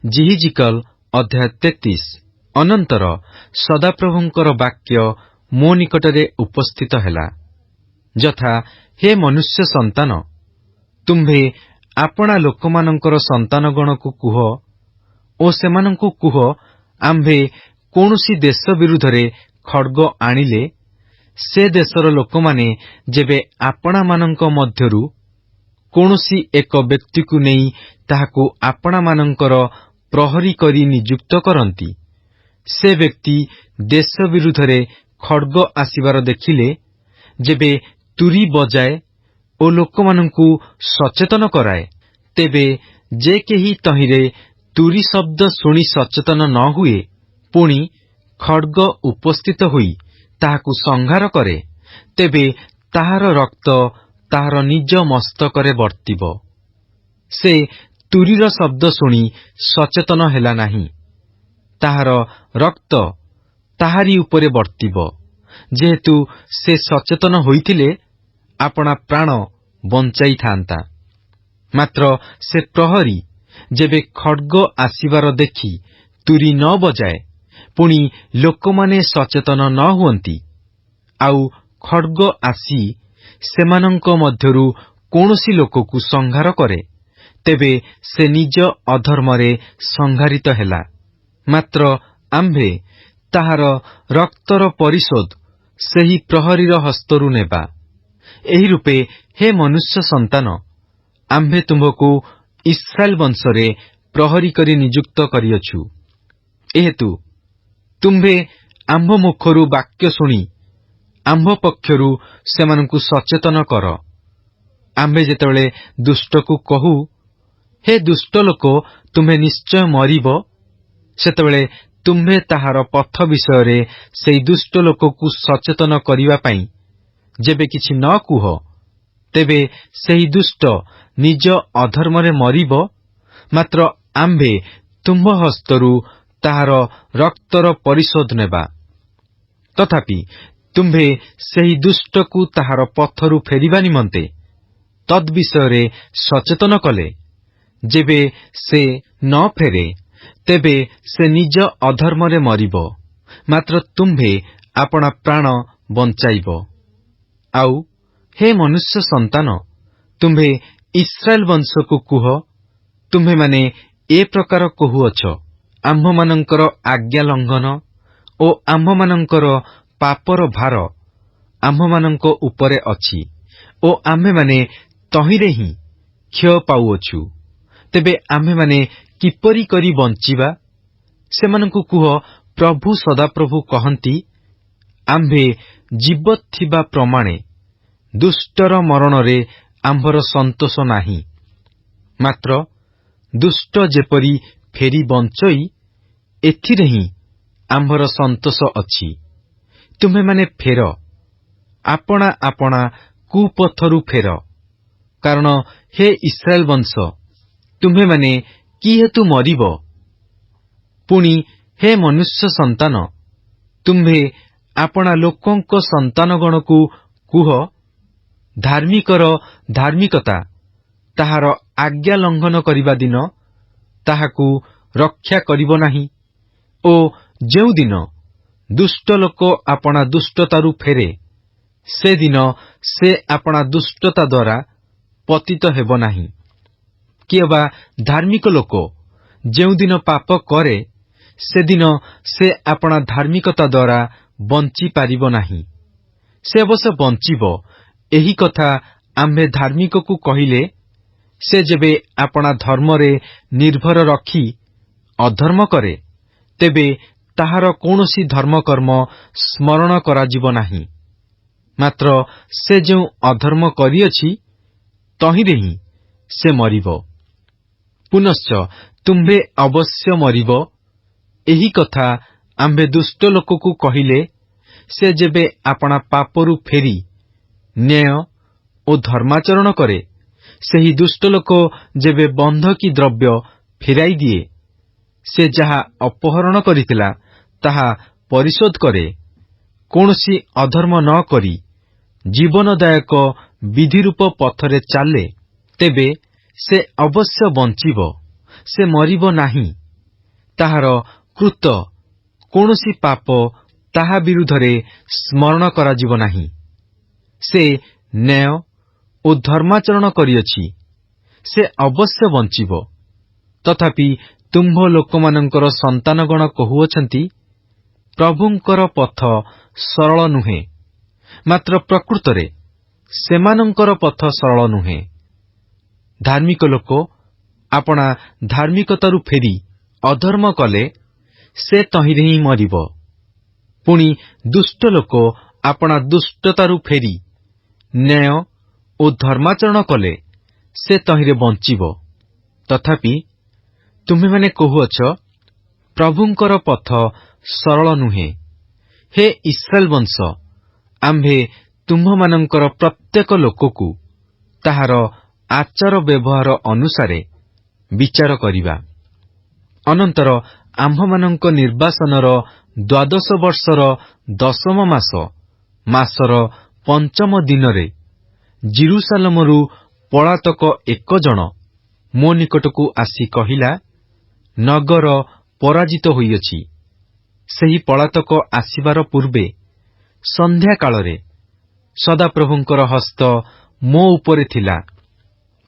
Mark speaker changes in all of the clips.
Speaker 1: ଜିହିଜିକଲ ଅଧ୍ୟାୟ 33। ଅନନ୍ତର ସଦାପ୍ରଭୁଙ୍କର ବାକ୍ୟ ମୋ ନିକଟରେ ଉପସ୍ଥିତ ହେଲା, ଯଥା, ହେ ମନୁଷ୍ୟ ସନ୍ତାନ, ତୁମ୍ଭେ ଆପଣା ଲୋକମାନଙ୍କର ସନ୍ତାନଗଣକୁ କୁହ ଓ ସେମାନଙ୍କୁ କୁହ, ଆମ୍ଭେ କୌଣସି ଦେଶ ବିରୁଦ୍ଧରେ ଖଡ୍ଗ ଆଣିଲେ, ସେ ଦେଶର ଲୋକମାନେ ଯେବେ ଆପଣାମାନଙ୍କ ମଧ୍ୟରୁ କୌଣସି ଏକ ବ୍ୟକ୍ତିକୁ ନେଇ ତାହାକୁ ଆପଣାମାନଙ୍କର ପ୍ରହରୀ କରି ନିଯୁକ୍ତ କରନ୍ତି, ସେ ବ୍ୟକ୍ତି ଦେଶ ବିରୁଦ୍ଧରେ ଖଡ୍ଗ ଆସିବାର ଦେଖିଲେ ଯେବେ ତୁରୀ ବଜାଏ ଓ ଲୋକମାନଙ୍କୁ ସଚେତନ କରାଏ, ତେବେ ଯେ କେହି ତହିଁରେ ତୁରୀ ଶବ୍ଦ ଶୁଣି ସଚେତନ ନ ହୁଏ, ପୁଣି ଖଡ୍ଗ ଉପସ୍ଥିତ ହୋଇ ତାହାକୁ ସଂହାର କରେ, ତେବେ ତାହାର ରକ୍ତ ତାହାର ନିଜ ମସ୍ତକରେ ବର୍ତ୍ତିବ। ସେ ତୁରୀର ଶବ୍ଦ ଶୁଣି ସଚେତନ ହେଲା ନାହିଁ, ତାହାର ରକ୍ତ ତାହାରି ଉପରେ ବର୍ତ୍ତିବ। ଯେହେତୁ ସେ ସଚେତନ ହୋଇଥିଲେ ଆପଣା ପ୍ରାଣ ବଞ୍ଚାଇଥାନ୍ତା। ମାତ୍ର ସେ ପ୍ରହରୀ ଯେବେ ଖଡ୍ଗ ଆସିବାର ଦେଖି ତୁରୀ ନ ବଜାଏ, ପୁଣି ଲୋକମାନେ ସଚେତନ ନ ହୁଅନ୍ତି, ଆଉ ଖଡ୍ଗ ଆସି ସେମାନଙ୍କ ମଧ୍ୟରୁ କୌଣସି ଲୋକକୁ ସଂହାର କରେ, ତେବେ ସେ ନିଜ ଅଧର୍ମରେ ସଂହାରିତ ହେଲା। ମାତ୍ର ଆମ୍ଭେ ତାହାର ରକ୍ତର ପରିଶୋଧ ସେହି ପ୍ରହରୀର ହସ୍ତରୁ ନେବା। ଏହି ରୂପେ, ହେ ମନୁଷ୍ୟ ସନ୍ତାନ, ଆମ୍ଭେ ତୁମ୍ଭକୁ ଇସ୍ରାଏଲ ବଂଶରେ ପ୍ରହରୀ କରି ନିଯୁକ୍ତ କରିଅଛୁ। ଏହେତୁ ତୁମ୍ଭେ ଆମ୍ଭ ମୁଖରୁ ବାକ୍ୟ ଶୁଣି ଆମ୍ଭ ପକ୍ଷରୁ ସେମାନଙ୍କୁ ସଚେତନ କର। ଆମ୍ଭେ ଯେତେବେଳେ ଦୁଷ୍ଟକୁ କହୁ, ହେ ଦୁଷ୍ଟ ଲୋକ, ତୁମ୍ଭେ ନିଶ୍ଚୟ ମରିବ, ସେତେବେଳେ ତୁମ୍ଭେ ତାହାର ପଥ ବିଷୟରେ ସେହି ଦୁଷ୍ଟ ଲୋକକୁ ସଚେତନ କରିବା ପାଇଁ ଯେବେ କିଛି ନ କୁହ, ତେବେ ସେହି ଦୁଷ୍ଟ ନିଜ ଅଧର୍ମରେ ମରିବ। ମାତ୍ର ଆମ୍ଭେ ତୁମ୍ଭ ହସ୍ତରୁ ତାହାର ରକ୍ତର ପରିଶୋଧ ନେବା। ତଥାପି ତୁମ୍ଭେ ସେହି ଦୁଷ୍ଟକୁ ତାହାର ପଥରୁ ଫେରିବା ନିମନ୍ତେ ତଦ୍ବିଷୟରେ ସଚେତନ କଲେ, ଯେବେ ସେ ନ ଫେରେ, ତେବେ ସେ ନିଜ ଅଧର୍ମରେ ମରିବ, ମାତ୍ର ତୁମ୍ଭେ ଆପଣା ପ୍ରାଣ ବଞ୍ଚାଇବ। ଆଉ ହେ ମନୁଷ୍ୟ ସନ୍ତାନ, ତୁମ୍ଭେ ଇସ୍ରାଏଲ ବଂଶକୁ କୁହ, ତୁମ୍ଭେମାନେ ଏ ପ୍ରକାର କହୁଅଛ, ଆମ୍ଭମାନଙ୍କର ଆଜ୍ଞା ଲଙ୍ଘନ ଓ ଆମ୍ଭମାନଙ୍କର ପାପର ଭାର ଆମ୍ଭମାନଙ୍କ ଉପରେ ଅଛି ଓ ଆମ୍ଭେମାନେ ତହିଁରେ ହିଁ କ୍ଷୟ ପାଉଅଛୁ। ତେବେ ଆମ୍ଭେମାନେ କିପରି କରି ବଞ୍ଚିବା? ସେମାନଙ୍କୁ କୁହ, ପ୍ରଭୁ ସଦାପ୍ରଭୁ କହନ୍ତି, ଆମ୍ଭେ ଜୀବତ ଥିବା ପ୍ରମାଣେ ଦୁଷ୍ଟର ମରଣରେ ଆମ୍ଭର ସନ୍ତୋଷ ନାହିଁ। ମାତ୍ର ଦୁଷ୍ଟ ଯେପରି ଫେରି ବଞ୍ଚଇ, ଏଥିରେ ହିଁ ଆମ୍ଭର ସନ୍ତୋଷ ଅଛି। ତୁମ୍ଭେମାନେ ଫେର, ଆପଣା ଆପଣା କୁପଥରୁ ଫେର। କାରଣ ହେ ଇସ୍ରାଏଲ ବଂଶ, ତୁମ୍ଭେମାନେ କି ହେତୁ ମରିବ? ପୁଣି ହେ ମନୁଷ୍ୟ ସନ୍ତାନ, ତୁମ୍ଭେ ଆପଣା ଲୋକଙ୍କ ସନ୍ତାନଗଣକୁ କୁହ, ଧାର୍ମିକର ଧାର୍ମିକତା ତାହାର ଆଜ୍ଞା ଲଙ୍ଘନ କରିବା ଦିନ ତାହାକୁ ରକ୍ଷା କରିବ ନାହିଁ ଓ ଯେଉଁଦିନ ଦୁଷ୍ଟ ଲୋକ ଆପଣା ଦୁଷ୍ଟତାରୁ ଫେରେ, ସେଦିନ ସେ ଆପଣା ଦୁଷ୍ଟତା ଦ୍ୱାରା ପତିତ ହେବ ନାହିଁ। କିଏବା ଧାର୍ମିକ ଲୋକ ଯେଉଁଦିନ ପାପ କରେ, ସେଦିନ ସେ ଆପଣା ଧାର୍ମିକତା ଦ୍ୱାରା ବଞ୍ଚିପାରିବ ନାହିଁ। ସେ ଅବଶ୍ୟ ବଞ୍ଚିବ, ଏହି କଥା ଆମ୍ଭେ ଧାର୍ମିକକୁ କହିଲେ, ସେ ଯେବେ ଆପଣା ଧର୍ମରେ ନିର୍ଭର ରଖି ଅଧର୍ମ କରେ, ତେବେ ତାହାର କୌଣସି ଧର୍ମକର୍ମ ସ୍ମରଣ କରାଯିବ ନାହିଁ। ମାତ୍ର ସେ ଯେଉଁ ଅଧର୍ମ କରିଅଛି, ତହିଁରେ ହିଁ ସେ ମରିବ। ପୁନଶ୍ଚ ତୁମ୍ଭେ ଅବଶ୍ୟ ମରିବ, ଏହି କଥା ଆମ୍ଭେ ଦୁଷ୍ଟ ଲୋକକୁ କହିଲେ, ସେ ଯେବେ ଆପଣା ପାପରୁ ଫେରି ନ୍ୟାୟ ଓ ଧର୍ମାଚରଣ କରେ, ସେହି ଦୁଷ୍ଟ ଲୋକ ଯେବେ ବନ୍ଧକୀ ଦ୍ରବ୍ୟ ଫେରାଇ ଦିଏ, ସେ ଯାହା ଅପହରଣ କରିଥିଲା ତାହା ପରିଶୋଧ କରେ, କୌଣସି ଅଧର୍ମ ନ କରି ଜୀବନଦାୟକ ବିଧିରୂପ ପଥରେ ଚାଲେ, ତେବେ ସେ ଅବଶ୍ୟ ବଞ୍ଚିବ, ସେ ମରିବ ନାହିଁ। ତାହାର କୃତ କୌଣସି ପାପ ତାହା ବିରୁଦ୍ଧରେ ସ୍ମରଣ କରାଯିବ ନାହିଁ। ସେ ନ୍ୟାୟ ଓ ଧର୍ମାଚରଣ କରିଅଛି, ସେ ଅବଶ୍ୟ ବଞ୍ଚିବ। ତଥାପି ତୁମ୍ଭ ଲୋକମାନଙ୍କର ସନ୍ତାନଗଣ କହୁଅଛନ୍ତି, ପ୍ରଭୁଙ୍କର ପଥ ସରଳ ନୁହେଁ। ମାତ୍ର ପ୍ରକୃତରେ ସେମାନଙ୍କର ପଥ ସରଳ ନୁହେଁ। ଧାର୍ମିକ ଲୋକ ଆପଣା ଧାର୍ମିକତାରୁ ଫେରି ଅଧର୍ମ କଲେ ସେ ତହିଁରେ ହିଁ ମରିବ। ପୁଣି ଦୁଷ୍ଟ ଲୋକ ଆପଣା ଦୁଷ୍ଟତାରୁ ଫେରି ନ୍ୟାୟ ଓ ଧର୍ମାଚରଣ କଲେ ସେ ତହିଁରେ ବଞ୍ଚିବ। ତଥାପି ତୁମେମାନେ କହୁଅଛ, ପ୍ରଭୁଙ୍କର ପଥ ସରଳ ନୁହେଁ। ହେ ଇସ୍ରାଏଲ ବଂଶ, ଆମ୍ଭେ ତୁମ୍ଭମାନଙ୍କର ପ୍ରତ୍ୟେକ ଲୋକକୁ ତାହାର ଆଚାର ବ୍ୟବହାର ଅନୁସାରେ ବିଚାର କରିବା। ଅନନ୍ତର ଆମ୍ଭମାନଙ୍କ ନିର୍ବାସନର 12 ବର୍ଷର 10ମ ମାସର 5ମ ଦିନରେ ଜିରୁସାଲମରୁ ପଳାତକ ଏକ ଜଣ ମୋ ନିକଟକୁ ଆସି କହିଲା, ନଗର ପରାଜିତ ହୋଇଅଛି। ସେହି ପଳାତକ ଆସିବାର ପୂର୍ବେ ସନ୍ଧ୍ୟା କାଳରେ ସଦାପ୍ରଭୁଙ୍କର ହସ୍ତ ମୋ ଉପରେ ଥିଲା।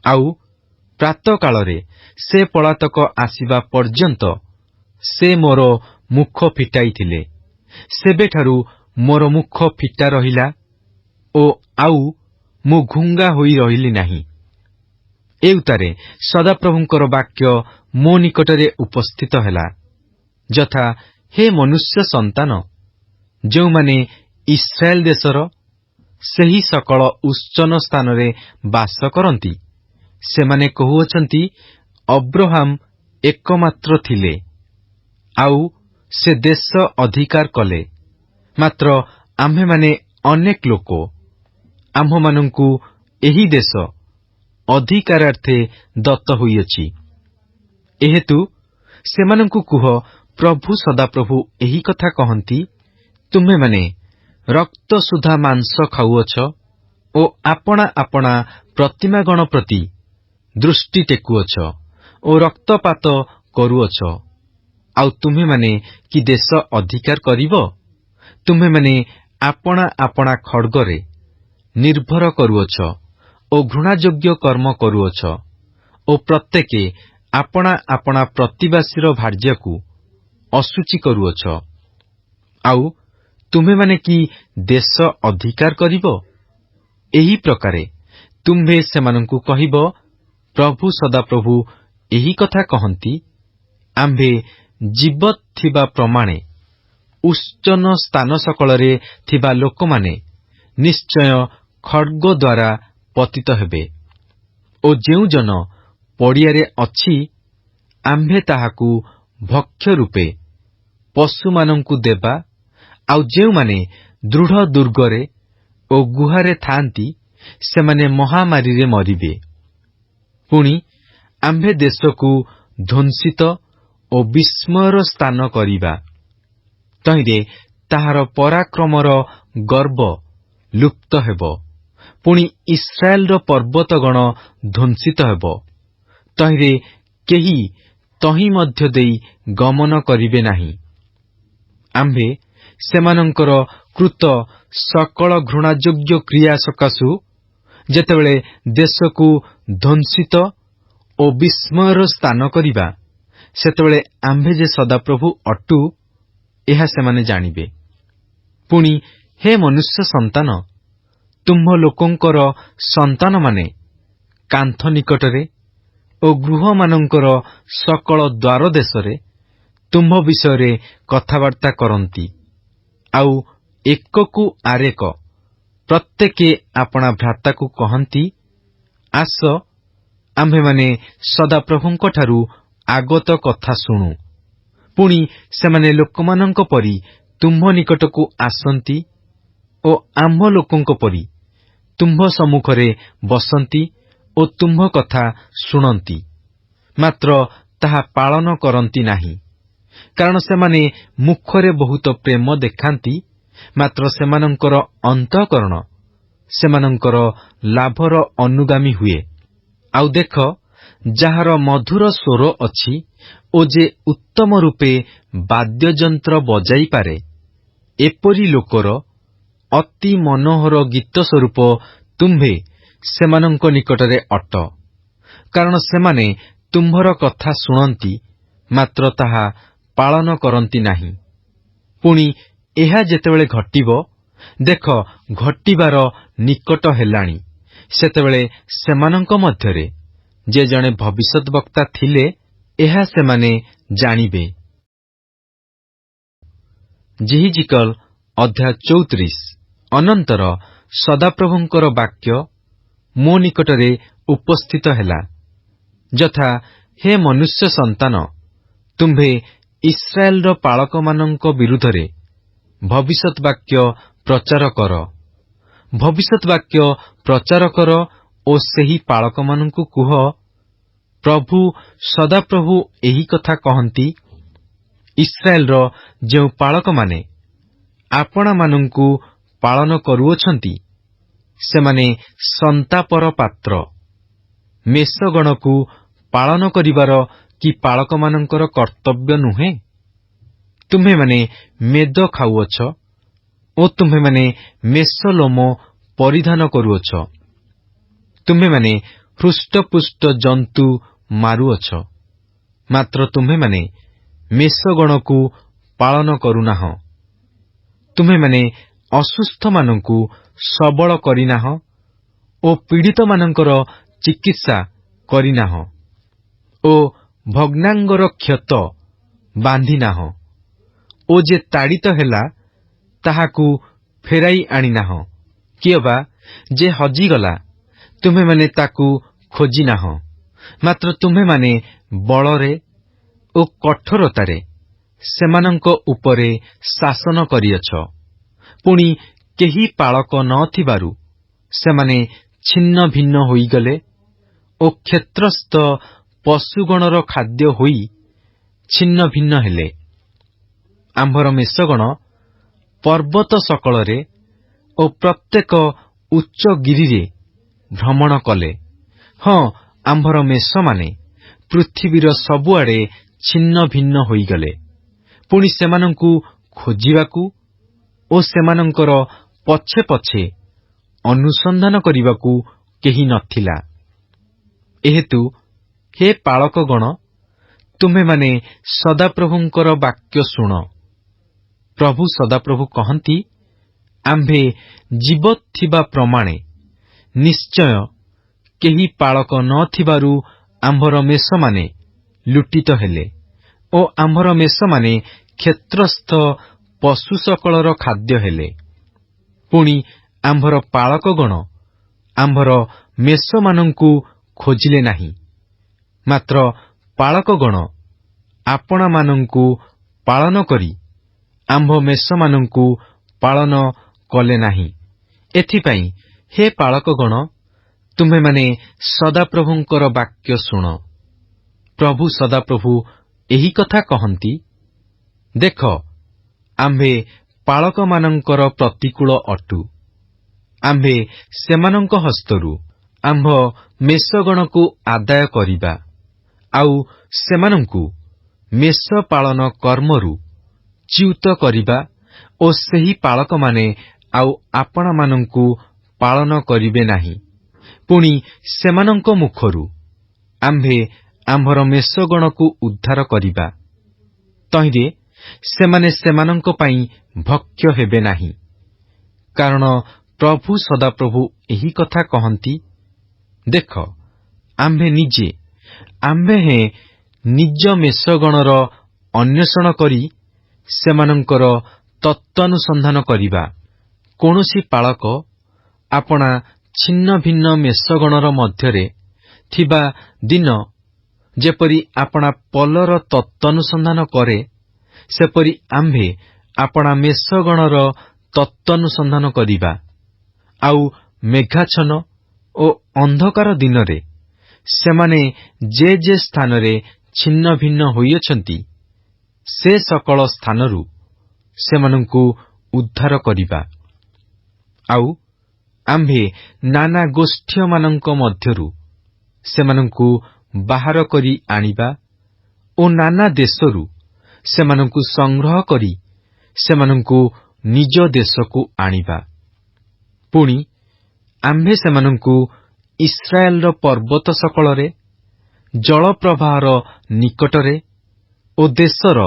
Speaker 1: ଆଉ ପ୍ରାତଃକାଳରେ ସେ ପଳାତକ ଆସିବା ପର୍ଯ୍ୟନ୍ତ ସେ ମୋର ମୁଖ ଫିଟାଇଥିଲେ। ସେବେଠାରୁ ମୋର ମୁଖ ଫିଟା ରହିଲା ଓ ଆଉ ମୁଁ ଘୁଙ୍ଗା ହୋଇ ରହିଲି ନାହିଁ। ଏଉତାରେ ସଦାପ୍ରଭୁଙ୍କର ବାକ୍ୟ ମୋ ନିକଟରେ ଉପସ୍ଥିତ ହେଲା, ଯଥା, ହେ ମନୁଷ୍ୟ ସନ୍ତାନ, ଯେଉଁମାନେ ଇସ୍ରାଏଲ ଦେଶର ସେହି ସକଳ ଉଚ୍ଚନ ସ୍ଥାନରେ ବାସ କରନ୍ତି, ସେମାନେ କହୁଅଛନ୍ତି, ଅବ୍ରାହମ ଏକମାତ୍ର ଥିଲେ, ଆଉ ସେ ଦେଶ ଅଧିକାର କଲେ। ମାତ୍ର ଆମ୍ଭେମାନେ ଅନେକ ଲୋକ, ଆମ୍ଭମାନଙ୍କୁ ଏହି ଦେଶ ଅଧିକାରାର୍ଥେ ଦତ୍ତ ହୋଇଅଛି। ଏହେତୁ ସେମାନଙ୍କୁ କୁହ, ପ୍ରଭୁ ସଦାପ୍ରଭୁ ଏହି କଥା କହନ୍ତି, ତୁମେମାନେ ରକ୍ତ ସୁଧା ମାଂସ ଖାଉଅଛ ଓ ଆପଣା ଆପଣା ପ୍ରତିମାଗଣ ପ୍ରତି ଦୃଷ୍ଟି ଟେକୁଅଛ ଓ ରକ୍ତପାତ କରୁଅଛ। ଆଉ ତୁମେମାନେ କି ଦେଶ ଅଧିକାର କରିବ? ତୁମେମାନେ ଆପଣା ଆପଣା ଖଡ୍ଗରେ ନିର୍ଭର କରୁଅଛ ଓ ଘୃଣାଯୋଗ୍ୟ କର୍ମ କରୁଅଛ ଓ ପ୍ରତ୍ୟେକେ ଆପଣା ଆପଣା ପ୍ରତିବାସୀର ଭାର୍ଯ୍ୟାକୁ ଅଶୁଚି କରୁଅଛ। ଆଉ ତୁମେମାନେ କି ଦେଶ ଅଧିକାର କରିବ? ଏହି ପ୍ରକାରେ ତୁମ୍ଭେ ସେମାନଙ୍କୁ କହିବ, ପ୍ରଭୁ ସଦାପ୍ରଭୁ ଏହି କଥା କହନ୍ତି, ଆମ୍ଭେ ଜୀବତ୍ ଥିବା ପ୍ରମାଣେ ଉଚ୍ଚନ ସ୍ଥାନ ସକଳରେ ଥିବା ଲୋକମାନେ ନିଶ୍ଚୟ ଖଡ୍ଗ ଦ୍ୱାରା ପତିତ ହେବେ। ଓ ଯେଉଁ ଜନ ପଡ଼ିଆରେ ଅଛି, ଆମ୍ଭେ ତାହାକୁ ଭକ୍ଷ୍ୟ ରୂପେ ପଶୁମାନଙ୍କୁ ଦେବା। ଆଉ ଯେଉଁମାନେ ଦୃଢ଼ ଦୁର୍ଗରେ ଓ ଗୁହାରେ ଥାଆନ୍ତି, ସେମାନେ ମହାମାରୀରେ ମରିବେ। ପୁଣି ଆମ୍ଭେ ଦେଶକୁ ଧ୍ୱଂସିତ ଓ ବିସ୍ମୟର ସ୍ଥାନ କରିବା। ତହିଁରେ ତାହାର ପରାକ୍ରମର ଗର୍ବ ଲୁପ୍ତ ହେବ। ପୁଣି ଇସ୍ରାଏଲର ପର୍ବତଗଣ ଧ୍ୱଂସିତ ହେବ। ତହିଁରେ କେହି ତହିଁ ମଧ୍ୟ ଦେଇ ଗମନ କରିବେ ନାହିଁ। ଆମ୍ଭେ ସେମାନଙ୍କର କୃତ ସକଳ ଘୃଣାଯୋଗ୍ୟ କ୍ରିୟା ସକାଶୁ ଯେତେବେଳେ ଦେଶକୁ ଧ୍ୱଂସିତ ଓ ବିସ୍ମୟର ସ୍ଥାନ କରିବା, ସେତେବେଳେ ଆମ୍ଭେ ଯେ ସଦାପ୍ରଭୁ ଅଟୁ, ଏହା ସେମାନେ ଜାଣିବେ। ପୁଣି ହେ ମନୁଷ୍ୟ ସନ୍ତାନ, ତୁମ୍ଭ ଲୋକଙ୍କର ସନ୍ତାନମାନେ କାନ୍ଥ ନିକଟରେ ଓ ଗୃହମାନଙ୍କର ସକଳ ଦ୍ୱାର ଦେଶରେ ତୁମ୍ଭ ବିଷୟରେ କଥାବାର୍ତ୍ତା କରନ୍ତି। ଆଉ ଏକକୁ ଆରେକ ପ୍ରତ୍ୟେକେ ଆପଣା ଭ୍ରାତାକୁ କହନ୍ତି, ଆସ, ଆମ୍ଭେମାନେ ସଦାପ୍ରଭୁଙ୍କଠାରୁ ଆଗତ କଥା ଶୁଣୁ। ପୁଣି ସେମାନେ ଲୋକମାନଙ୍କ ପରି ତୁମ୍ଭ ନିକଟକୁ ଆସନ୍ତି ଓ ଆମ୍ଭ ଲୋକଙ୍କ ପରି ତୁମ୍ଭ ସମ୍ମୁଖରେ ବସନ୍ତି ଓ ତୁମ୍ଭ କଥା ଶୁଣନ୍ତି। ମାତ୍ର ତାହା ପାଳନ କରନ୍ତି ନାହିଁ, କାରଣ ସେମାନେ ମୁଖରେ ବହୁତ ପ୍ରେମ ଦେଖାନ୍ତି, ମାତ୍ର ସେମାନଙ୍କର ଅନ୍ତଃକରଣ ସେମାନଙ୍କର ଲାଭର ଅନୁଗାମୀ ହୁଏ। ଆଉ ଦେଖ, ଯାହାର ମଧୁର ସ୍ୱର ଅଛି ଓ ଯେ ଉତ୍ତମ ରୂପେ ବାଦ୍ୟଯନ୍ତ୍ର ବଜାଇପାରେ, ଏପରି ଲୋକର ଅତି ମନୋହର ଗୀତ ସ୍ୱରୂପ ତୁମ୍ଭେ ସେମାନଙ୍କ ନିକଟରେ ଅଟ। କାରଣ ସେମାନେ ତୁମ୍ଭର କଥା ଶୁଣନ୍ତି, ମାତ୍ର ତାହା ପାଳନ କରନ୍ତି ନାହିଁ। ପୁଣି ଏହା ଯେତେବେଳେ ଘଟିବ, ଦେଖ ଘଟିବାର ନିକଟ ହେଲାଣି, ସେତେବେଳେ ସେମାନଙ୍କ ମଧ୍ୟରେ ଯେ ଜଣେ ଭବିଷ୍ୟତ ବକ୍ତା ଥିଲେ, ଏହା ସେମାନେ ଜାଣିବେ। ଯେହିଜିକଲ ଅଧ୍ୟାୟ 34। ଅନନ୍ତର ସଦାପ୍ରଭୁଙ୍କର ବାକ୍ୟ ମୋ ନିକଟରେ ଉପସ୍ଥିତ ହେଲା, ଯଥା, ହେ ମନୁଷ୍ୟ ସନ୍ତାନ, ତୁମ୍ଭେ ଇସ୍ରାଏଲର ପାଳକମାନଙ୍କ ବିରୁଦ୍ଧରେ ଭବିଷ୍ୟତ ବାକ୍ୟ ପ୍ରଚାର କର। ଭବିଷ୍ୟତ ବାକ୍ୟ ପ୍ରଚାର କର ଓ ସେହି ପାଳକମାନଙ୍କୁ କୁହ, ପ୍ରଭୁ ସଦାପ୍ରଭୁ ଏହି କଥା କହନ୍ତି, ଇସ୍ରାଏଲର ଯେଉଁ ପାଳକମାନେ ଆପଣାମାନଙ୍କୁ ପାଳନ କରୁଅଛନ୍ତି, ସେମାନେ ସନ୍ତାପର ପାତ୍ର। ମେଷଗଣକୁ ପାଳନ କରିବାର କି ପାଳକମାନଙ୍କର କର୍ତ୍ତବ୍ୟ ନୁହେଁ? ତୁମ୍ଭେମାନେ ମେଦ ଖାଉଅଛ ଓ ତୁମ୍ଭେମାନେ ମେଷଲୋମ ପରିଧାନ କରୁଅଛ। ତୁମ୍ଭେମାନେ ହୃଷ୍ଟପୁଷ୍ଟ ଜନ୍ତୁ ମାରୁଅଛ, ମାତ୍ର ତୁମ୍ଭେମାନେ ମେଷଗଣକୁ ପାଳନ କରୁନାହଁ। ତୁମ୍ଭେମାନେ ଅସୁସ୍ଥମାନଙ୍କୁ ସବଳ କରିନାହଁ ଓ ପୀଡ଼ିତମାନଙ୍କର ଚିକିତ୍ସା କରିନାହଁ ଓ ଭଗ୍ନାଙ୍ଗର କ୍ଷତ ବାନ୍ଧିନାହଁ ଓ ଯେ ତାଡ଼ିତ ହେଲା ତାହାକୁ ଫେରାଇ ଆଣିନାହଁ, କିଏବା ଯେ ହଜିଗଲା ତୁମ୍ଭେମାନେ ତାକୁ ଖୋଜିନାହଁ। ମାତ୍ର ତୁମ୍ଭେମାନେ ବଳରେ ଓ କଠୋରତାରେ ସେମାନଙ୍କ ଉପରେ ଶାସନ କରିଅଛ। ପୁଣି କେହି ପାଳକ ନ ଥିବାରୁ ସେମାନେ ଛିନ୍ନ ଭିନ୍ନ ହୋଇଗଲେ ଓ କ୍ଷେତ୍ରସ୍ଥ ପଶୁଗଣର ଖାଦ୍ୟ ହୋଇ ଛିନ୍ନ ଭିନ୍ନ ହେଲେ। ଆମ୍ଭର ମେଷଗଣ ପର୍ବତ ସକଳରେ ଓ ପ୍ରତ୍ୟେକ ଉଚ୍ଚ ଗିରିରେ ଭ୍ରମଣ କଲେ। ହଁ, ଆମ୍ଭର ମେଷମାନେ ପୃଥିବୀର ସବୁଆଡ଼େ ଛିନ୍ନ ଭିନ୍ନ ହୋଇଗଲେ। ପୁଣି ସେମାନଙ୍କୁ ଖୋଜିବାକୁ ଓ ସେମାନଙ୍କର ପଛେ ପଛେ ଅନୁସନ୍ଧାନ କରିବାକୁ କେହି ନଥିଲା। ଏହେତୁ ହେ ପାଳକଗଣ, ତୁମ୍ଭେମାନେ ସଦାପ୍ରଭୁଙ୍କର ବାକ୍ୟ ଶୁଣ। ପ୍ରଭୁ ସଦାପ୍ରଭୁ କହନ୍ତି, ଆମ୍ଭେ ଜୀବତ ଥିବା ପ୍ରମାଣେ ନିଶ୍ଚୟ କେହି ପାଳକ ନ ଥିବାରୁ ଆମ୍ଭର ମେଷମାନେ ଲୁଟିତ ହେଲେ ଓ ଆମ୍ଭର ମେଷମାନେ କ୍ଷେତ୍ରସ୍ଥ ପଶୁ ସକଳର ଖାଦ୍ୟ ହେଲେ। ପୁଣି ଆମ୍ଭର ପାଳକଗଣ ଆମ୍ଭର ମେଷମାନଙ୍କୁ ଖୋଜିଲେ ନାହିଁ, ମାତ୍ର ପାଳକଗଣ ଆପଣାମାନଙ୍କୁ ପାଳନ କରି ଆମ୍ଭ ମେଷମାନଙ୍କୁ ପାଳନ କଲେ ନାହିଁ। ଏଥିପାଇଁ ହେ ପାଳକଗଣ, ତୁମ୍ଭେମାନେ ସଦାପ୍ରଭୁଙ୍କର ବାକ୍ୟ ଶୁଣ। ପ୍ରଭୁ ସଦାପ୍ରଭୁ ଏହି କଥା କହନ୍ତି, ଦେଖ, ଆମ୍ଭେ ପାଳକମାନଙ୍କର ପ୍ରତିକୂଳ ଅଟୁ। ଆମ୍ଭେ ସେମାନଙ୍କ ହସ୍ତରୁ ଆମ୍ଭ ମେଷଗଣକୁ ଆଦାୟ କରିବା, ଆଉ ସେମାନଙ୍କୁ ମେଷ ପାଳନ କର୍ମରୁ ଚ୍ୟୁତ କରିବା ଓ ସେହି ପାଳକମାନେ ଆଉ ଆପଣାମାନଙ୍କୁ ପାଳନ କରିବେ ନାହିଁ। ପୁଣି ସେମାନଙ୍କ ମୁଖରୁ ଆମ୍ଭେ ଆମ୍ଭର ମେଷଗଣକୁ ଉଦ୍ଧାର କରିବା। ତହିଁରେ ସେମାନେ ସେମାନଙ୍କ ପାଇଁ ଭକ୍ଷ୍ୟ ହେବେ ନାହିଁ। କାରଣ ପ୍ରଭୁ ସଦାପ୍ରଭୁ ଏହି କଥା କହନ୍ତି, ଦେଖ, ଆମ୍ଭେ ହେଁ ନିଜ ମେଷଗଣର ଅନ୍ୱେଷଣ କରି ସେମାନଙ୍କର ତତ୍ତ୍ୱାନୁସନ୍ଧାନ କରିବା। କୌଣସି ପାଳକ ଆପଣା ଛିନ୍ନ ଭିନ୍ନ ମେଷଗଣର ମଧ୍ୟରେ ଥିବା ଦିନ ଯେପରି ଆପଣା ପଲର ତତ୍ତ୍ୱାନୁସନ୍ଧାନ କରେ, ସେପରି ଆମ୍ଭେ ଆପଣା ମେଷଗଣର ତତ୍ତ୍ୱାନୁସନ୍ଧାନ କରିବା। ଆଉ ମେଘାଚ୍ଛନ୍ନ ଓ ଅନ୍ଧକାର ଦିନରେ ସେମାନେ ଯେ ଯେ ସ୍ଥାନରେ ଛିନ୍ନ ଭିନ୍ନ ହୋଇଅଛନ୍ତି, ସେ ସକଳ ସ୍ଥାନରୁ ସେମାନଙ୍କୁ ଉଦ୍ଧାର କରିବା। ଆଉ ଆମ୍ଭେ ନାନା ଗୋଷ୍ଠୀୟମାନଙ୍କ ମଧ୍ୟରୁ ସେମାନଙ୍କୁ ବାହାର କରି ଆଣିବା ଓ ନାନା ଦେଶରୁ ସେମାନଙ୍କୁ ସଂଗ୍ରହ କରି ସେମାନଙ୍କୁ ନିଜ ଦେଶକୁ ଆଣିବା। ପୁଣି ଆମ୍ଭେ ସେମାନଙ୍କୁ ଇସ୍ରାଏଲର ପର୍ବତ ସକଳରେ, ଜଳପ୍ରବାହର ନିକଟରେ ଓ ଦେଶର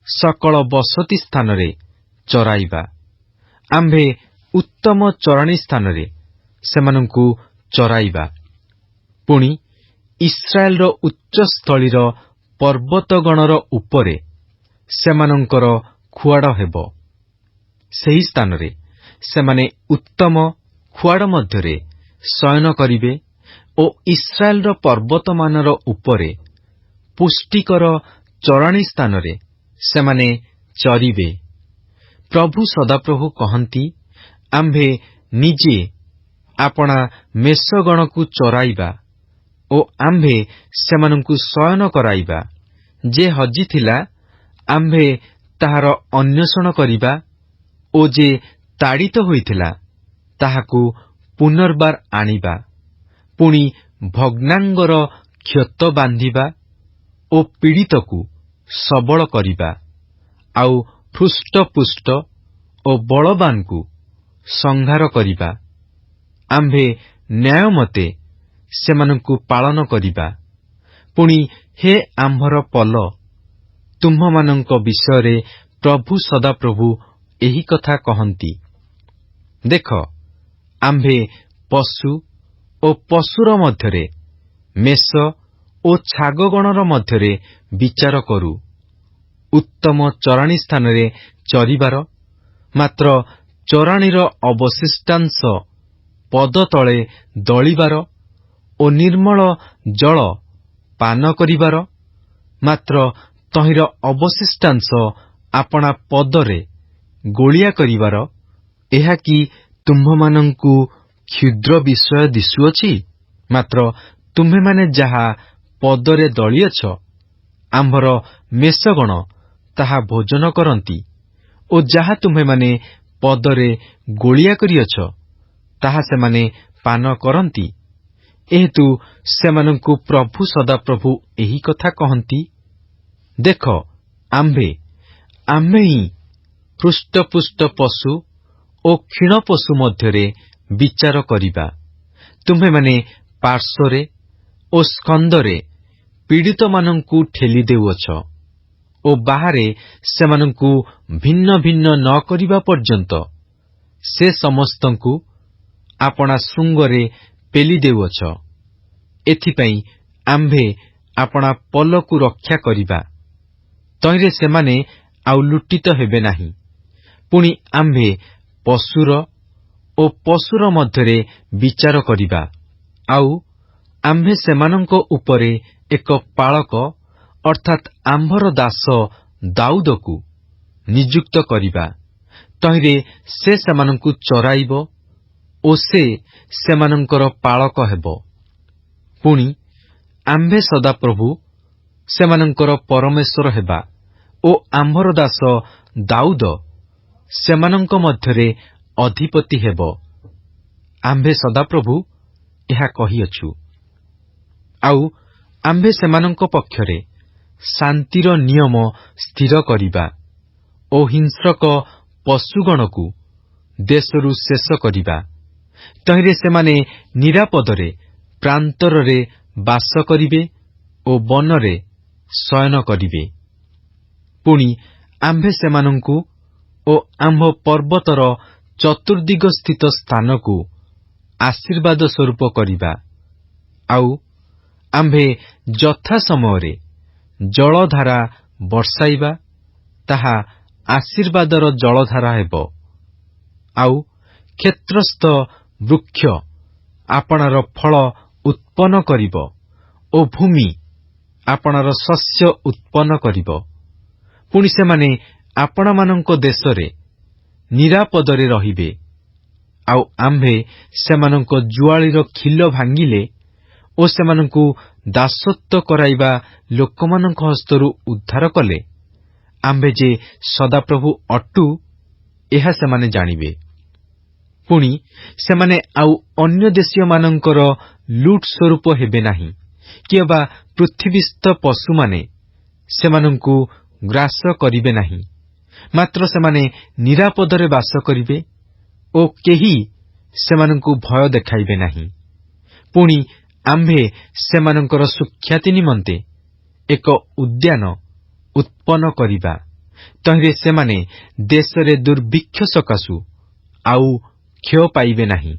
Speaker 1: ସକଳ ବସତି ସ୍ଥାନରେ ଚରାଇବା। ଆମ୍ଭେ ଉତ୍ତମ ଚରାଣୀ ସ୍ଥାନରେ ସେମାନଙ୍କୁ ଚରାଇବା। ପୁଣି ଇସ୍ରାଏଲର ଉଚ୍ଚସ୍ଥଳୀର ପର୍ବତଗଣର ଉପରେ ସେମାନଙ୍କର ଖୁଆଡ଼ ହେବ। ସେହି ସ୍ଥାନରେ ସେମାନେ ଉତ୍ତମ ଖୁଆଡ଼ ମଧ୍ୟରେ ଶୟନ କରିବେ ଓ ଇସ୍ରାଏଲର ପର୍ବତମାନର ଉପରେ ପୁଷ୍ଟିକର ଚରାଣୀ ସ୍ଥାନରେ ସେମାନେ ଚରିବେ। ପ୍ରଭୁ ସଦାପ୍ରଭୁ କହନ୍ତି, ଆମ୍ଭେ ନିଜେ ଆପଣା ମେଷଗଣକୁ ଚରାଇବା ଓ ଆମ୍ଭେ ସେମାନଙ୍କୁ ଶୟନ କରାଇବା। ଯେ ହଜିଥିଲା ଆମ୍ଭେ ତାହାର ଅନ୍ୱେଷଣ କରିବା ଓ ଯେ ତାଡ଼ିତ ହୋଇଥିଲା ତାହାକୁ ପୁନର୍ବାର ଆଣିବା। ପୁଣି ଭଗ୍ନାଙ୍ଗର କ୍ଷତ ବାନ୍ଧିବା ଓ ପୀଡ଼ିତକୁ ସବଳ କରିବା, ଆଉ ହୃଷ୍ଟପୁଷ୍ଟ ଓ ବଳବାନକୁ ସଂହାର କରିବା। ଆମ୍ଭେ ନ୍ୟାୟମତେ ସେମାନଙ୍କୁ ପାଳନ କରିବା। ପୁଣି ହେ ଆମ୍ଭର ପଲ, ତୁମ୍ଭମାନଙ୍କ ବିଷୟରେ ପ୍ରଭୁ ସଦାପ୍ରଭୁ ଏହି କଥା କହନ୍ତି। ଦେଖ, ଆମ୍ଭେ ପଶୁ ଓ ପଶୁର ମଧ୍ୟରେ, ମେଷ ଓ ଛାଗଗଣର ମଧ୍ୟରେ ବିଚାର କରୁ। ଉତ୍ତମ ଚରାଣୀ ସ୍ଥାନରେ ଚରିବାର, ମାତ୍ର ଚରାଣୀର ଅବଶିଷ୍ଟାଂଶ ପଦତଳେ ଦଳିବାର ଓ ନିର୍ମଳ ଜଳ ପାନ କରିବାର, ମାତ୍ର ତହିଁର ଅବଶିଷ୍ଟାଂଶ ଆପଣା ପଦରେ ଗୋଳିଆ କରିବାର, ଏହା କି ତୁମ୍ଭମାନଙ୍କୁ କ୍ଷୁଦ୍ର ବିଷୟ ଦିଶୁଅଛି? ମାତ୍ର ତୁମ୍ଭେମାନେ ଯାହା ପଦରେ ଦଳିଅଛ, ଆମ୍ଭର ମେଷଗଣ ତାହା ଭୋଜନ କରନ୍ତି ଓ ଯାହା ତୁମ୍ଭେମାନେ ପଦରେ ଗୋଳିଆ କରିଅଛ, ତାହା ସେମାନେ ପାନ କରନ୍ତି। ଏହେତୁ ସେମାନଙ୍କୁ ପ୍ରଭୁ ସଦାପ୍ରଭୁ ଏହି କଥା କହନ୍ତି, ଦେଖ, ଆମ୍ଭେ ହିଁ ହୃଷ୍ଟପୁଷ୍ଟ ପଶୁ ଓ କ୍ଷୀଣ ପଶୁ ମଧ୍ୟରେ ବିଚାର କରିବା। ତୁମ୍ଭେମାନେ ପାର୍ଶ୍ୱରେ ଓ ସ୍କନ୍ଧରେ ପୀଡ଼ିତମାନଙ୍କୁ ଠେଲି ଦେଉଅଛ ଓ ବାହାରେ ସେମାନଙ୍କୁ ଭିନ୍ନ ଭିନ୍ନ ନ କରିବା ପର୍ଯ୍ୟନ୍ତ ସେ ସମସ୍ତଙ୍କୁ ଆପଣା ଶୃଙ୍ଗରେ ପେଲି ଦେଉଅଛ। ଏଥିପାଇଁ ଆମ୍ଭେ ଆପଣା ପଲକୁ ରକ୍ଷା କରିବା, ତହିଁରେ ସେମାନେ ଆଉ ଲୁଟିତ ହେବେ ନାହିଁ। ପୁଣି ଆମ୍ଭେ ପଶୁର ଓ ପଶୁର ମଧ୍ୟରେ ବିଚାର କରିବା, ଆଉ ଆମ୍ଭେ ସେମାନଙ୍କ ଉପରେ ଏକ ପାଳକ ଅର୍ଥାତ୍ ଆମ୍ଭର ଦାସ ଦାଉଦକୁ ନିଯୁକ୍ତ କରିବା। ତହିଁରେ ସେ ସେମାନଙ୍କୁ ଚରାଇବ ଓ ସେ ସେମାନଙ୍କର ପାଳକ ହେବ। ପୁଣି ଆମ୍ଭେ ସଦାପ୍ରଭୁ ସେମାନଙ୍କର ପରମେଶ୍ୱର ହେବା ଓ ଆମ୍ଭର ଦାସ ଦାଉଦ ସେମାନଙ୍କ ମଧ୍ୟରେ ଅଧିପତି ହେବ। ଆମ୍ଭେ ସଦାପ୍ରଭୁ ଏହା କହିଅଛୁ। ଆଉ ଆମ୍ଭେ ସେମାନଙ୍କ ପକ୍ଷରେ ଶାନ୍ତିର ନିୟମ ସ୍ଥିର କରିବା ଓ ହିଂସ୍ରକ ପଶୁଗଣକୁ ଦେଶରୁ ଶେଷ କରିବା। ତହିଁରେ ସେମାନେ ନିରାପଦରେ ପ୍ରାନ୍ତରରେ ବାସ କରିବେ ଓ ବନରେ ଶୟନ କରିବେ। ପୁଣି ଆମ୍ଭେ ସେମାନଙ୍କୁ ଓ ଆମ୍ଭ ପର୍ବତର ଚତୁର୍ଦ୍ଦିଗସ୍ଥିତ ସ୍ଥାନକୁ ଆଶୀର୍ବାଦ ସ୍ୱରୂପ କରିବା, ଆଉ ଆମ୍ଭେ ଯଥା ସମୟରେ ଜଳଧାରା ବର୍ଷାଇବା, ତାହା ଆଶୀର୍ବାଦର ଜଳଧାରା ହେବ। ଆଉ କ୍ଷେତ୍ରସ୍ଥ ବୃକ୍ଷ ଆପଣାର ଫଳ ଉତ୍ପନ୍ନ କରିବ ଓ ଭୂମି ଆପଣାର ଶସ୍ୟ ଉତ୍ପନ୍ନ କରିବ। ପୁଣି ସେମାନେ ଆପଣମାନଙ୍କ ଦେଶରେ ନିରାପଦରେ ରହିବେ। ଆଉ ଆମ୍ଭେ ସେମାନଙ୍କ ଜୁଆଳିର ଖିଲ ଭାଙ୍ଗିଲେ ଓ ସେମାନଙ୍କୁ ଦାସତ୍ୱ କରାଇବା ଲୋକମାନଙ୍କ ହସ୍ତରୁ ଉଦ୍ଧାର କଲେ, ଆମ୍ଭେ ଯେ ସଦାପ୍ରଭୁ ଅଟୁ, ଏହା ସେମାନେ ଜାଣିବେ। ପୁଣି ସେମାନେ ଆଉ ଅନ୍ୟ ଦେଶୀୟମାନଙ୍କର ଲୁଟ୍ ସ୍ୱରୂପ ହେବେ ନାହିଁ, କିଏ ବା ପୃଥିବୀସ୍ଥ ପଶୁମାନେ ସେମାନଙ୍କୁ ଗ୍ରାସ କରିବେ ନାହିଁ, ମାତ୍ର ସେମାନେ ନିରାପଦରେ ବାସ କରିବେ ଓ କେହି ସେମାନଙ୍କୁ ଭୟ ଦେଖାଇବେ ନାହିଁ। ପୁଣି ଆମ୍ଭେ ସେମାନଙ୍କର ସୁଖ୍ୟାତି ନିମନ୍ତେ ଏକ ଉଦ୍ୟାନ ଉତ୍ପନ୍ନ କରିବା, ତହିଁରେ ସେମାନେ ଦେଶରେ ଦୁର୍ଭିକ୍ଷ ସକାଶୁ ଆଉ କ୍ଷୟ ପାଇବେ ନାହିଁ,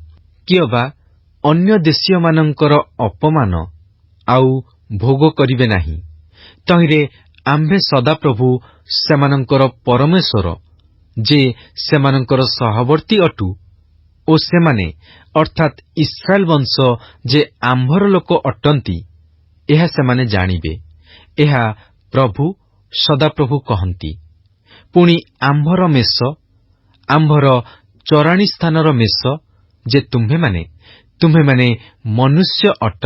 Speaker 1: କିଏ ବା ଅନ୍ୟ ଦେଶୀୟମାନଙ୍କର ଅପମାନ ଆଉ ଭୋଗ କରିବେ ନାହିଁ। ତହିଁରେ ଆମ୍ଭେ ସଦାପ୍ରଭୁ ସେମାନଙ୍କର ପରମେଶ୍ୱର, ଯେ ସେମାନଙ୍କର ସହବର୍ତ୍ତୀ ଅଟୁ, ଓ ସେମାନେ ଅର୍ଥାତ୍ ଇସ୍ରାଏଲ ବଂଶ ଯେ ଆମ୍ଭର ଲୋକ ଅଟନ୍ତି, ଏହା ସେମାନେ ଜାଣିବେ। ଏହା ପ୍ରଭୁ ସଦାପ୍ରଭୁ କହନ୍ତି। ପୁଣି ଆମ୍ଭର ମେଷ, ଆମ୍ଭର ଚରାଣୀ ସ୍ଥାନର ମେଷ ଯେ ତୁମ୍ଭେମାନେ ମନୁଷ୍ୟ ଅଟ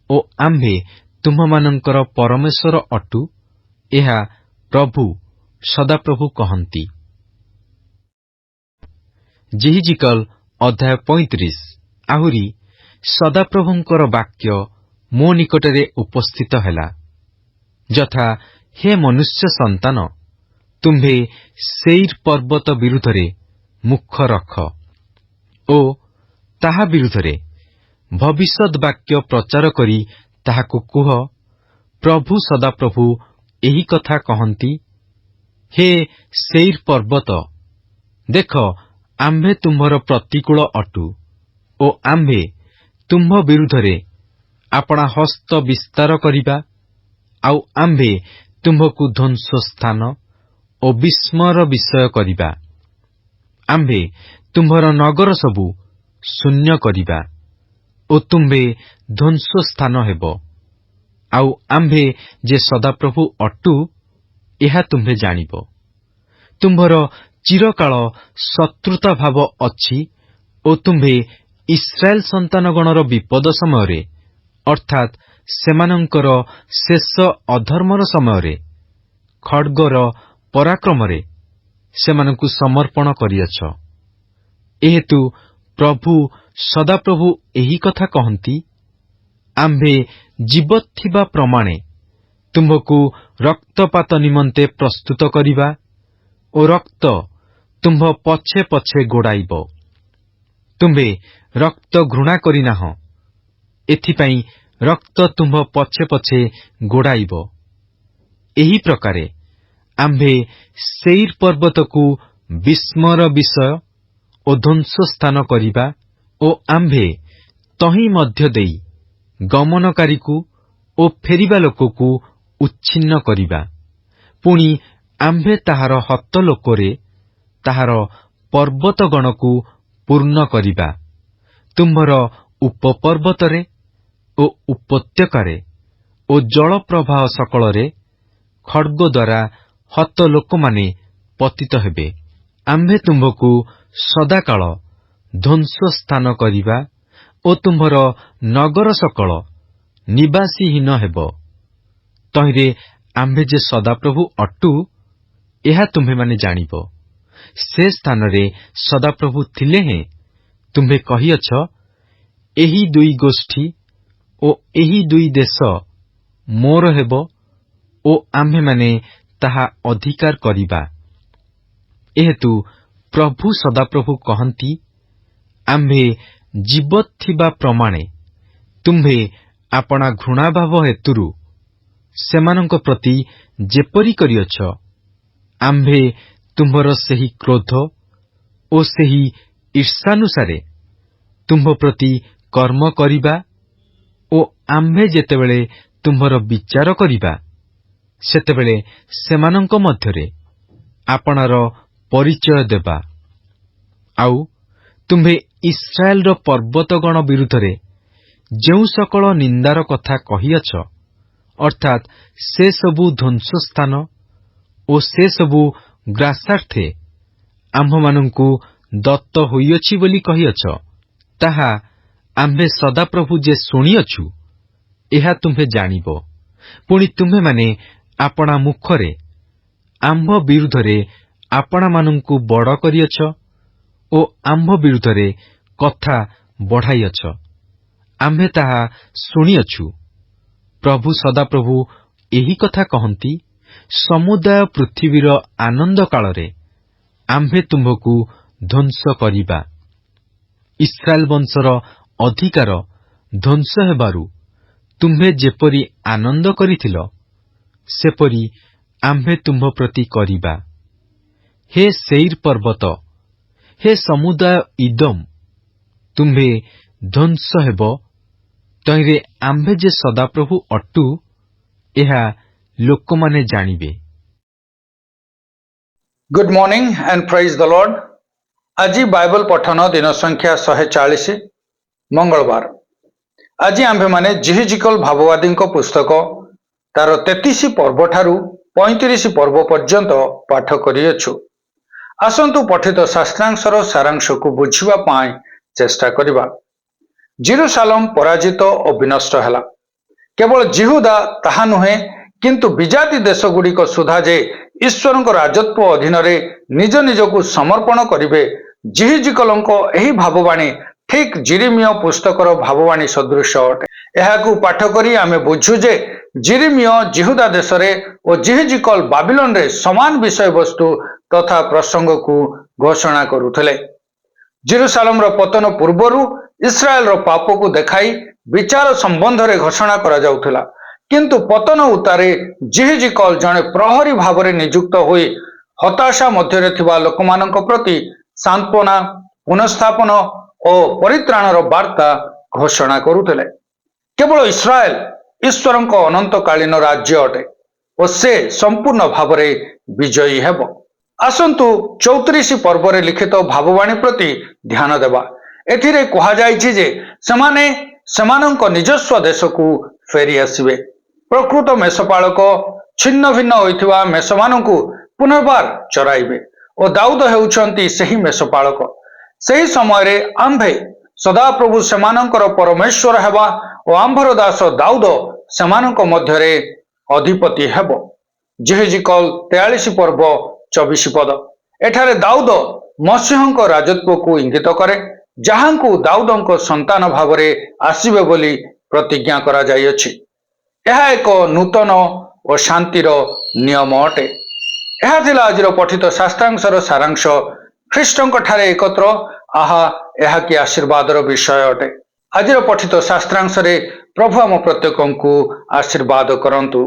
Speaker 1: ଓ ଆମ୍ଭେ ତୁମ୍ଭମାନଙ୍କର ପରମେଶ୍ୱର ଅଟୁ, ଏହା ପ୍ରଭୁ ସଦାପ୍ରଭୁ କହନ୍ତି। ଯେହିଜିକଲ୍ ଅଧ୍ୟାୟ 35। ଆହୁରି ସଦାପ୍ରଭୁଙ୍କର ବାକ୍ୟ ମୋ ନିକଟରେ ଉପସ୍ଥିତ ହେଲା, ଯଥା, ହେ ମନୁଷ୍ୟ ସନ୍ତାନ, ତୁମ୍ଭେ ସେଇର୍ ପର୍ବତ ବିରୁଦ୍ଧରେ ମୁଖ ରଖ ଓ ତାହା ବିରୁଦ୍ଧରେ ଭବିଷ୍ୟତ୍ ବାକ୍ୟ ପ୍ରଚାର କରି ତାହାକୁ କୁହ, ପ୍ରଭୁ ସଦାପ୍ରଭୁ ଏହି କଥା କହନ୍ତି, ହେ ସେଇର୍ ପର୍ବତ, ଦେଖ, ଆମ୍ଭେ ତୁମ୍ଭର ପ୍ରତିକୂଳ ଅଟୁ ଓ ଆମ୍ଭେ ତୁମ୍ଭ ବିରୁଦ୍ଧରେ ଆପଣା ହସ୍ତ ବିସ୍ତାର କରିବା, ଆଉ ଆମ୍ଭେ ତୁମ୍ଭକୁ ଧ୍ୱଂସସ୍ଥାନ ଓ ବିସ୍ମୟର ବିଷୟ କରିବା। ଆମ୍ଭେ ତୁମ୍ଭର ନଗର ସବୁ ଶୂନ୍ୟ କରିବା ଓ ତୁମ୍ଭେ ଧ୍ୱଂସସ୍ଥାନ ହେବ। ଆଉ ଆମ୍ଭେ ଯେ ସଦାପ୍ରଭୁ ଅଟୁ, ଏହା ତୁମ୍ଭେ ଜାଣିବ। ତୁମ୍ଭର ଚିରକାଳ ଶତ୍ରୁତା ଭାବ ଅଛି ଓ ତୁମ୍ଭେ ଇସ୍ରାଏଲ ସନ୍ତାନଗଣର ବିପଦ ସମୟରେ, ଅର୍ଥାତ୍ ସେମାନଙ୍କର ଶେଷ ଅଧର୍ମର ସମୟରେ, ଖଡ୍ଗର ପରାକ୍ରମରେ ସେମାନଙ୍କୁ ସମର୍ପଣ କରିଅଛ। ଏହେତୁ ପ୍ରଭୁ ସଦାପ୍ରଭୁ ଏହି କଥା କହନ୍ତି, ଆମ୍ଭେ ଜୀବତ୍ ଥିବା ପ୍ରମାଣେ ତୁମ୍ଭକୁ ରକ୍ତପାତ ନିମନ୍ତେ ପ୍ରସ୍ତୁତ କରିବା ଓ ରକ୍ତ ତୁମ୍ଭ ପଛେ ପଛେ ଗୋଡ଼ାଇବ। ତୁମ୍ଭେ ରକ୍ତ ଘୃଣା କରିନାହଁ, ଏଥିପାଇଁ ରକ୍ତ ତୁମ୍ଭ ପଛେ ପଛେ ଗୋଡ଼ାଇବ। ଏହି ପ୍ରକାରେ ଆମ୍ଭେ ସେଇର୍ ପର୍ବତକୁ ବିସ୍ମୟର ବିଷୟ ଓ ଧ୍ୱଂସସ୍ଥାନ କରିବା ଓ ଆମ୍ଭେ ତହିଁ ମଧ୍ୟ ଦେଇ ଗମନକାରୀକୁ ଓ ଫେରିବା ଲୋକକୁ ଉଚ୍ଛିନ୍ନ କରିବା। ପୁଣି ଆମ୍ଭେ ତାହାର ହତ ଲୋକରେ ତାହାର ପର୍ବତଗଣକୁ ପୂର୍ଣ୍ଣ କରିବା। ତୁମ୍ଭର ଉପପର୍ବତରେ ଓ ଉପତ୍ୟକାରେ ଓ ଜଳପ୍ରବାହ ସକଳରେ ଖଡ୍ଗ ଦ୍ୱାରା ହତ ଲୋକମାନେ ପତିତ ହେବେ। ଆମ୍ଭେ ତୁମ୍ଭକୁ ସଦାକାଳ ଧ୍ୱଂସସ୍ଥାନ କରିବା ଓ ତୁମ୍ଭର ନଗର ସକଳ ନିବାସୀହୀନ ହେବ। ତହିଁରେ ଆମ୍ଭେ ଯେ ସଦାପ୍ରଭୁ ଅଟୁ, ଏହା ତୁମ୍ଭେମାନେ ଜାଣିବ। ସେ ସ୍ଥାନରେ ସଦାପ୍ରଭୁ ଥିଲେ ହେଁ ତୁମ୍ଭେ କହିଅଛ, ଏହି ଦୁଇ ଗୋଷ୍ଠୀ ଓ ଏହି ଦୁଇ ଦେଶ ମୋର ହେବ ଓ ଆମ୍ଭେମାନେ ତାହା ଅଧିକାର କରିବା। ଏହେତୁ ପ୍ରଭୁ ସଦାପ୍ରଭୁ କହନ୍ତି, ଆମ୍ଭେ ଜୀବତ୍ ଥିବା ପ୍ରମାଣେ ତୁମ୍ଭେ ଆପଣା ଘୃଣାଭାବ ହେତୁରୁ ସେମାନଙ୍କ ପ୍ରତି ଯେପରି କରିଅଛ, ଆମ୍ଭେ ତୁମ୍ଭର ସେହି କ୍ରୋଧ ଓ ସେହି ଈର୍ଷାନୁସାରେ ତୁମ୍ଭ ପ୍ରତି କର୍ମ କରିବା ଓ ଆମ୍ଭେ ଯେତେବେଳେ ତୁମ୍ଭର ବିଚାର କରିବା, ସେତେବେଳେ ସେମାନଙ୍କ ମଧ୍ୟରେ ଆପଣାର ପରିଚୟ ଦେବା। ଆଉ ତୁମ୍ଭେ ଇସ୍ରାଏଲର ପର୍ବତଗଣ ବିରୁଦ୍ଧରେ ଯେଉଁ ସକଳ ନିନ୍ଦାର କଥା କହିଅଛ, ଅର୍ଥାତ୍ ସେ ସବୁ ଧ୍ୱଂସସ୍ଥାନ ଓ ସେ ସବୁ ଗ୍ରାସାର୍ଥେ ଆମ୍ଭମାନଙ୍କୁ ଦତ୍ତ ହୋଇଅଛି ବୋଲି କହିଅଛ, ତାହା ଆମ୍ଭେ ସଦାପ୍ରଭୁ ଯେ ଶୁଣିଅଛୁ, ଏହା ତୁମ୍ଭେ ଜାଣିବ। ପୁଣି ତୁମ୍ଭେମାନେ ଆପଣା ମୁଖରେ ଆମ୍ଭ ବିରୁଦ୍ଧରେ ଆପଣାମାନଙ୍କୁ ବଡ଼ କରିଅଛ ଓ ଆମ୍ଭ ବିରୁଦ୍ଧରେ କଥା ବଢ଼ାଇଅଛ। ଆମ୍ଭେ ତାହା ଶୁଣିଅଛୁ ପ୍ରଭୁ ସଦାପ୍ରଭୁ ଏହି କଥା କହନ୍ତି, ସମୁଦାୟ ପୃଥିବୀର ଆନନ୍ଦ କାଳରେ ଆମ୍ଭେ ତୁମ୍ଭକୁ ଧ୍ୱଂସ କରିବା। ଇସ୍ରାଏଲ ବଂଶର ଅଧିକାର ଧ୍ୱଂସ ହେବାରୁ ତୁମ୍ଭେ ଯେପରି ଆନନ୍ଦ କରିଥିଲ, ସେପରି ଆମ୍ଭେ ତୁମ୍ଭ ପ୍ରତି କରିବା। ହେ ସେଇର୍ ପର୍ବତ, ହେ ସମୁଦାୟ ଇଦୋମ୍, ତୁମ୍ଭେ ଧ୍ୱଂସ ହେବ। ତହିଁରେ ଆମ୍ଭେ ଯେ ସଦାପ୍ରଭୁ ଅଟୁ, ଏହା ଲୋକମାନେ ଜାଣିବେ।
Speaker 2: Good morning and praise the Lord. ଆଜି ବାଇବଲ ପଠନ ଦିନ ସଂଖ୍ୟା 140 ମଙ୍ଗଳବାର। ଆଜି ଆମ୍ଭେମାନେ ଜିହିଜିକଲ ଭାବବାଦୀଙ୍କ ପୁସ୍ତକ ତାର 33 ପର୍ବଠାରୁ 35 ପର୍ବ ପର୍ଯ୍ୟନ୍ତ ପାଠ କରିଅଛୁ। ଆସନ୍ତୁ ପଠିତ ଶାସ୍ତ୍ରାଂଶର ସାରାଂଶକୁ ବୁଝିବା ପାଇଁ ଚେଷ୍ଟା କରିବା। ଜେରୁସାଲେମ ପରାଜିତ ଓ ବିନଷ୍ଟ ହେଲା। କେବଳ ଜିହୁଦା ତାହା ନୁହେଁ, କିନ୍ତୁ ବିଜାତି ଦେଶଗୁଡ଼ିକ ସୁଦ୍ଧା ଯେ ଈଶ୍ୱରଙ୍କ ରାଜତ୍ୱ ଅଧୀନରେ ନିଜ ନିଜକୁ ସମର୍ପଣ କରିବେ। ଜିହିଜିକଲଙ୍କ ଏହି ଭାବବାଣୀ ଠିକ୍ ଜିରିମିୟ ପୁସ୍ତକର ଭାବବାଣୀ ସଦୃଶ ଅଟେ। ଏହାକୁ ପାଠ କରି ଆମେ ବୁଝୁ ଯେ ଜିରିମିୟ ଜିହୁଦା ଦେଶରେ ଓ ଜିହିଜିକଲ ବାବିଲନରେ ସମାନ ବିଷୟବସ୍ତୁ ତଥା ପ୍ରସଙ୍ଗକୁ ଘୋଷଣା କରୁଥିଲେ। ଜେରୁସାଲେମର ପତନ ପୂର୍ବରୁ ଇସ୍ରାଏଲର ପାପକୁ ଦେଖାଇ ବିଚାର ସମ୍ବନ୍ଧରେ ଘୋଷଣା କରାଯାଉଥିଲା, କିନ୍ତୁ ପତନ ଉତ୍ତାରେ ଜିହିଜିକଲ ଜଣେ ପ୍ରହରୀ ଭାବରେ ନିଯୁକ୍ତ ହୋଇ ହତାଶା ମଧ୍ୟରେ ଥିବା ଲୋକମାନଙ୍କ ପ୍ରତି ସାନ୍ତ୍ୱନା, ପୁନଃସ୍ଥାପନ ଓ ପରିତ୍ରାଣର ବାର୍ତ୍ତା ଘୋଷଣା କରୁଥିଲେ। କେବଳ ଇସ୍ରାଏଲ ଈଶ୍ୱରଙ୍କ ଅନନ୍ତକାଳୀନ ରାଜ୍ୟ ଅଟେ ଓ ସେ ସମ୍ପୂର୍ଣ୍ଣ ଭାବରେ ବିଜୟୀ ହେବ। ଆସନ୍ତୁ 34 ପର୍ବରେ ଲିଖିତ ଭାବବାଣୀ ପ୍ରତି ଧ୍ୟାନ ଦେବା। ଏଥିରେ କୁହାଯାଇଛି ଯେ ସେମାନେ ସେମାନଙ୍କ ନିଜସ୍ୱ ଦେଶକୁ ଫେରି ଆସିବେ। ପ୍ରକୃତ ମେଷପାଳକ ଛିନ୍ନ ଭିନ୍ନ ହୋଇଥିବା ମେଷମାନଙ୍କୁ ପୁନର୍ବାର ଚରାଇବେ ଓ ଦାଉଦ ହେଉଛନ୍ତି ସେହି ମେଷପାଳକ। ସେହି ସମୟରେ ଆମ୍ଭେ ସଦାପ୍ରଭୁ ସେମାନଙ୍କର ପରମେଶ୍ୱର ହେବା ଓ ଆମ୍ଭର ଦାସ ଦାଉଦ ସେମାନଙ୍କ ମଧ୍ୟରେ ଅଧିପତି ହେବ। ଜିହିଜିକଲ 43 ପର୍ବ 24 ପଦ। ଏଠାରେ ଦାଉଦ ମସିହଙ୍କ ରାଜତ୍ୱକୁ ଇଙ୍ଗିତ କରେ, ଯାହାଙ୍କୁ ଦାଉଦଙ୍କ ସନ୍ତାନ ଭାବରେ ଆସିବେ ବୋଲି ପ୍ରତିଜ୍ଞା କରାଯାଇଅଛି। ଏହା ଏକ ନୂତନ ଓ ଶାନ୍ତିର ନିୟମ ଅଟେ। ଏହା ଥିଲା ଆଜିର ପଠିତ ଶାସ୍ତ୍ରାଂଶର ସାରାଂଶ। ଖ୍ରୀଷ୍ଟଙ୍କ ଠାରେ ଏକତ୍ର, ଆହା, ଏହା କି ଆଶୀର୍ବାଦର ବିଷୟ ଅଟେ। ଆଜିର ପଠିତ ଶାସ୍ତ୍ରାଂଶରେ ପ୍ରଭୁ ଆମ ପ୍ରତ୍ୟେକଙ୍କୁ ଆଶୀର୍ବାଦ କରନ୍ତୁ।